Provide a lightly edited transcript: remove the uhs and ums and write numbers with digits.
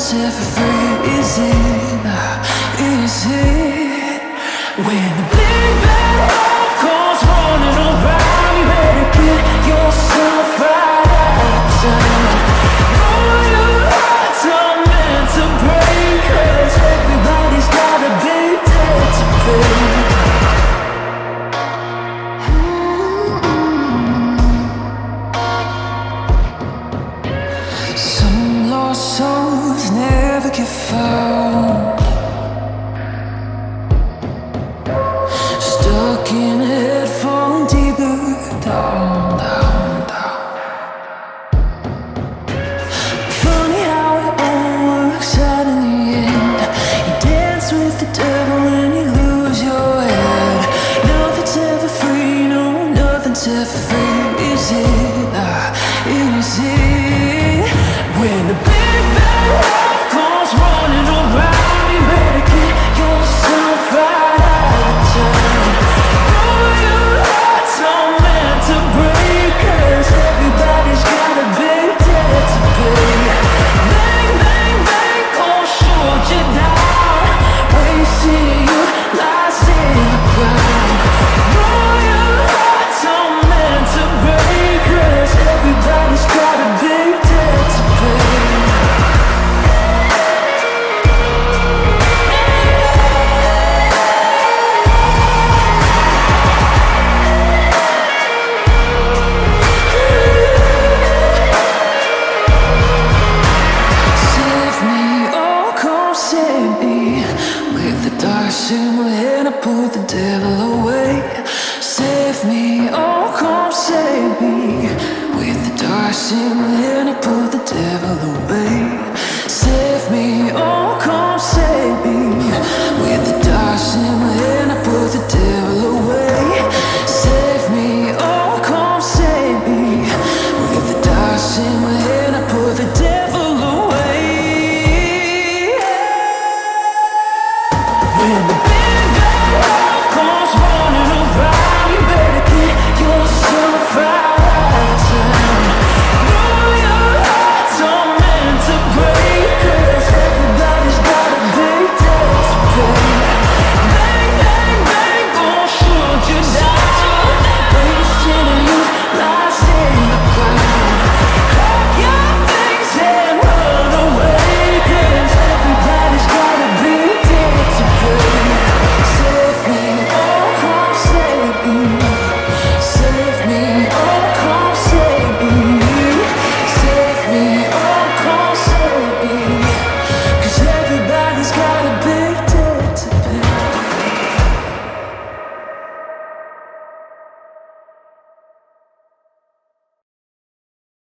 set for free. Is it? Is it? When the big bad wolf comes running around, you better get yourself right outside. Know your hearts are meant to break, 'cause everybody's gotta be dead to pay. Some lost souls never get far.